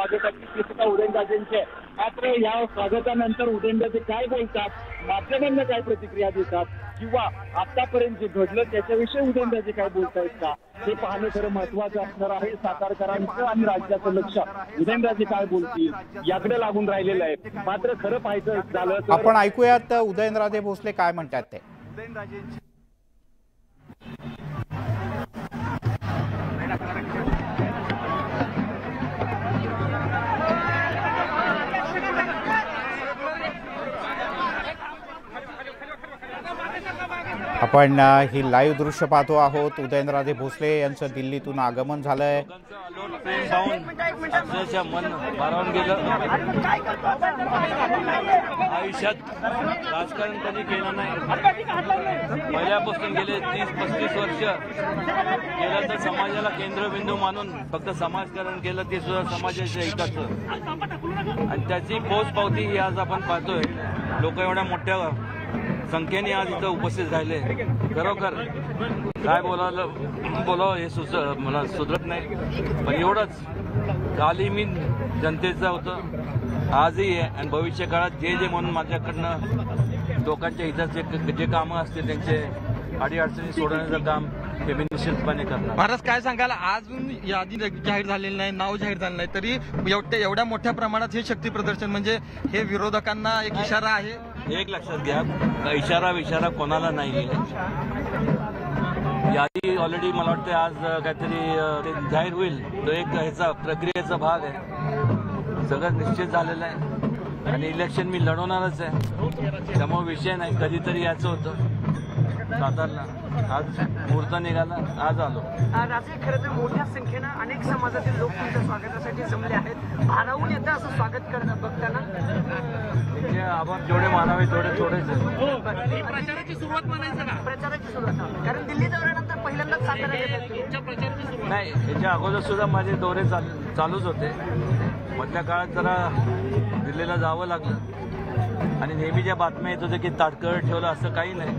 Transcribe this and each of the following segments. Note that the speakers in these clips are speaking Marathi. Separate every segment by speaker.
Speaker 1: स्वागताची चिंता उदयनराजेंची आहे. मात्र या स्वागतानंतर उदयनराजे काय बोलतात, माध्यमांना काय प्रतिक्रिया देतात किंवा आतापर्यंत जे घडलं त्याच्याविषयी उदयनराजे काय बोलतायत का, हे पाहणं खरं महत्वाचं असणार आहे. सातारकरांचं आणि राज्याचं लक्ष उदयनराजे काय बोलतील याकडे लागून राहिलेलं आहे. मात्र खरं पाहायचं झालं तर
Speaker 2: आपण ऐकूयात उदयनराजे भोसले काय म्हणतात ते. आपण ही लाईव्ह दृश्य पाहतो आहोत. उदयनराजे भोसले यांचं दिल्लीतून आगमन झालंय.
Speaker 3: अक्षरशः मन भारावून गेलं. आयुष्यात राजकारण कधी केलं नाही. पहिल्यापासून गेले 30-35 वर्ष केलं तर समाजाला केंद्रबिंदू मानून फक्त समाजकारण केलं, ते सुद्धा समाजाच्या हिताचं. आणि त्याची पोचपावती ही आज आपण पाहतोय. लोक एवढ्या मोठ्या संख्येने आज इथं उपस्थित राहिले. खरोखर काय बोलावं हे मला सुधरत नाही. पण एवढंच, कालही मी जनतेचं होतं, आजही आहे आणि भविष्य काळात जे म्हणून माझ्याकडनं लोकांच्या हिताचे जे कामं असतील त्यांचे अडीअडचणी सोडवण्याचं काम हे मी निश्चितपणे करणार.
Speaker 4: महाराज काय सांगाल, अजून यादी जाहीर झालेली नाही, नाव जाहीर झालं नाही, तरी एवढ्या मोठ्या प्रमाणात हे शक्ती प्रदर्शन म्हणजे हे विरोधकांना एक इशारा आहे.
Speaker 3: एक लक्षात घ्या, इशारा कोणाला नाही आहे. यादी ऑलरेडी मला वाटतं आज काहीतरी जाहीर होईल. तो एक ह्याचा प्रक्रियेचा भाग आहे. सगळं निश्चित झालेलं आहे आणि इलेक्शन मी लढवणारच आहे. त्यामुळे विषय नाही. कधीतरी याचं होतं सातारला. आज मुहूर्त निघाला, आज आलो.
Speaker 5: राजे, खरं तर मोठ्या संख्येनं अनेक समाजातील लोक तुमच्या स्वागतासाठी जमले आहेत. भारावून येतं असं स्वागत करणं बघताना
Speaker 3: आभार जेवढे मानावे तेवढे थोडेच.
Speaker 5: प्रचाराची सुरुवात म्हणायचं का? प्रचाराची सुरुवात, कारण दिल्ली दौऱ्यानंतर पहिल्यांदाच सातारा येतात.
Speaker 3: नाही, याच्या अगोदर सुद्धा माझे दौरे चालूच होते. मधल्या काळात जरा दिल्लीला जावं लागलं आणि नेहमी ज्या बातम्या येत होत्या की ताटकळत ठेवलं, असं काही नाही.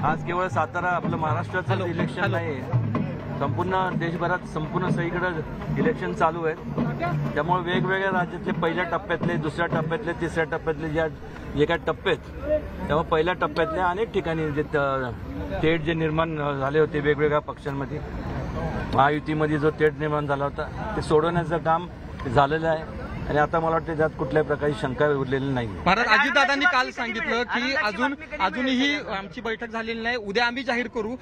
Speaker 3: आज केवळ सातारा आपलं महाराष्ट्राचं इलेक्शन नाही, संपूर्ण देशभरात संपूर्ण सगळीकडे इलेक्शन चालू आहेत. त्यामुळे वेगवेगळ्या राज्यातले पहिल्या टप्प्यातले, दुसऱ्या टप्प्यातले, तिसऱ्या टप्प्यातले जे काय टप्पे आहेत, त्यामुळे पहिल्या टप्प्यातल्या अनेक ठिकाणी जे तेढ जे निर्माण झाले होते वेगवेगळ्या पक्षांमध्ये, महायुतीमध्ये जो तेढ निर्माण झाला होता ते सोडवण्याचं काम झालेलं आहे. आणि आता मला वाटतं त्यात कुठल्याही प्रकारची शंका उरलेली नाही.
Speaker 4: महाराज, अजितदादांनी काल सांगितलं की अजूनही आमची बैठक झालेली नाही, उद्या आम्ही जाहीर करू.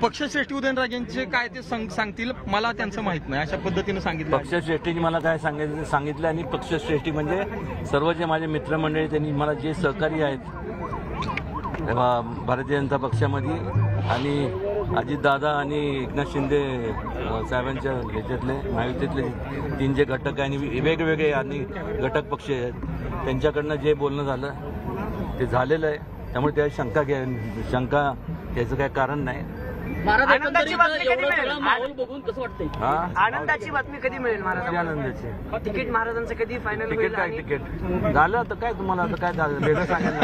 Speaker 4: पक्षश्रेष्ठी उदयनराजेंचे काय ते सांगतील, मला त्यांचं माहित नाही, अशा पद्धतीनं सांगितलं.
Speaker 3: पक्षश्रेष्ठींनी मला काय सांगितलं आणि पक्षश्रेष्ठी म्हणजे सर्व जे माझे मित्रमंडळी, त्यांनी मला जे सहकारी आहेत भारतीय जनता पक्षामध्ये आणि अजितदादा आणि एकनाथ शिंदे साहेबांच्या ह्याच्यातले महायुतीतले 3 जे घटक आणि वेगवेगळे आणि घटक पक्ष आहेत, त्यांच्याकडनं जे बोलणं झालं ते झालेलं आहे. त्यामुळे त्या शंका घ्यायचं काही कारण नाही.
Speaker 5: आनंदाची बातमी कधी मिळेल महाराज?
Speaker 3: आनंदाची
Speaker 5: तिकीट महाराजांचं कधी फायनल होईल?
Speaker 3: काय तिकीट झालं आता काय तुम्हाला आता काय झालं वेगळं सांगायला.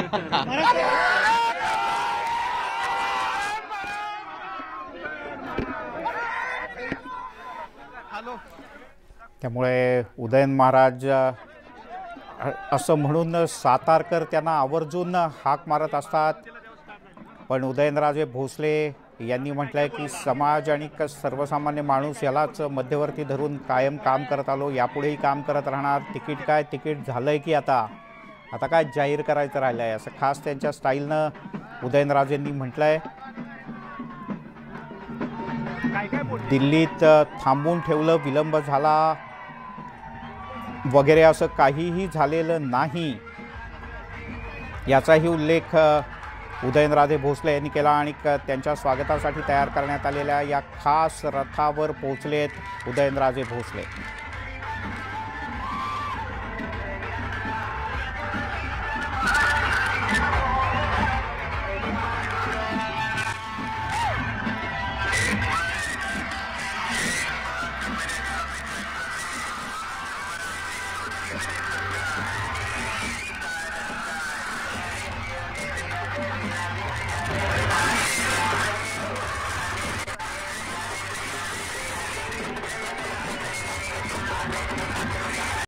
Speaker 2: त्यामुळे उदयन महाराज असं म्हणून सातारकर त्यांना आवर्जून हाक मारत असतात. पण उदयनराजे भोसले यांनी म्हटलंय की समाज आणि सर्वसामान्य माणूस यालाच मध्यवर्ती धरून कायम काम करत आलो, यापुढेही काम करत राहणार. तिकीट झालंय की आता काय जाहीर करायचं राहिलं आहे, असं खास त्यांच्या स्टाईलनं उदयनराजेंनी म्हटलंय. दिल्लीत थांबून ठेवलं, विलंब झाला वगैरे असं काहीही झालेलं नाही, याचाही उल्लेख उदयनराजे भोसले यांनी केला. आणि त्यांच्या स्वागतासाठी तयार करण्यात आलेल्या या खास रथावर पोहोचलेत उदयनराजे भोसले.